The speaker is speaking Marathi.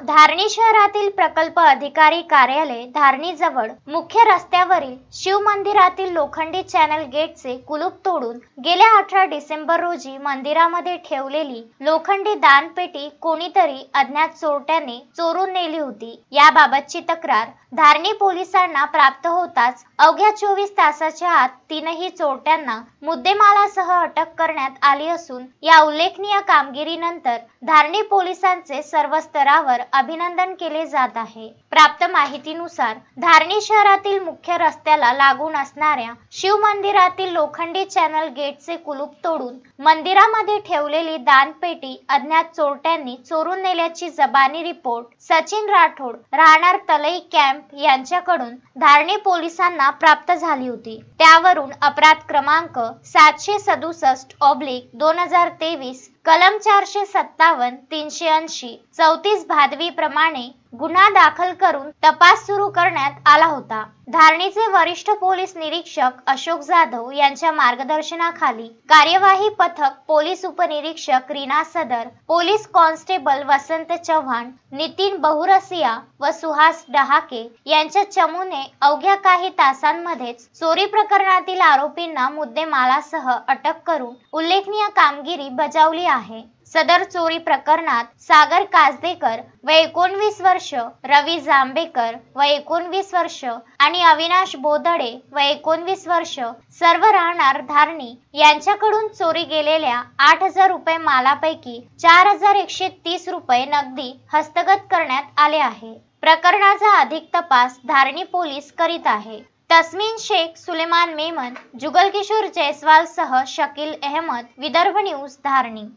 धारणी शहरातील प्रकल्प अधिकारी कार्यालय धारणी जवळ मुख्य रस्त्यावरील शिव मंदिरातील लोखंडी चॅनल गेटचे कुलूप तोडून गेल्या 18 डिसेंबर रोजी मंदिरामध्ये ठेवलेली लोखंडी दानपेटी कोणीतरी अज्ञात चोरट्याने चोरून नेली होती। याबाबतची तक्रार धारणी पोलिसांना प्राप्त होताच अवघ्या 24 तासाच्या आत तीनही चोरट्यांना मुद्देमालासह अटक करण्यात आली असून या उल्लेखनीय कामगिरीनंतर धारणी पोलिसांचे सर्व स्तरावर अभिनंदन केले जात आहे। प्राप्त माहितीनुसार धारणी शहरातील मुख्य रस्त्याला लागून असणाऱ्या शिव मंदिरातील लोखंडी चॅनल गेटचे कुलूप तोडून मंदिरामध्ये ठेवलेली दानपेटी अज्ञात चोरट्यांनी चोरून नेल्याची जबानी रिपोर्ट सचिन राठोड राहणार तलई कॅम्प यांच्याकडून धारणी पोलिसांना प्राप्त झाली होती। त्यावरून अपराध क्रमांक 767/2023 कलम 457 380 34 भादवी प्रमाणे गुन्हा दाखल करून तपास सुरू करण्यात आला होता। धारणीचे वरिष्ठ पोलीस निरीक्षक अशोक जाधव यांच्या मार्गदर्शनाखाली कार्यवाही पथक पोलीस उपनिरीक्षक रीना सदर, पोलीस कॉन्स्टेबल वसंत चव्हाण, नितीन बहुरसिया व सुहास डहाके यांच्या चमूने अवघ्या काही तासांमध्येच चोरी प्रकरणातील आरोपींना मुद्देमालासह अटक करून उल्लेखनीय कामगिरी बजावली आहे। सदर चोरी प्रकरणात सागर काजदेकर व 19 वर्ष, रवी जांभेकर व 19 वर्ष आणि अविनाश बोदडे व 19 वर्ष सर्व राहणार धारणी यांच्याकडून चोरी गेलेल्या 8,000 रुपये मालापैकी 4,130 रुपये नगदी हस्तगत करण्यात आले आहे। प्रकरणाचा अधिक तपास धारणी पोलीस करीत आहे। तस्मीन शेख, सुलेमान मेमन, जुगल किशोर जयस्वाल सह शकील अहमद, विदर्भ न्यूज, धारणी।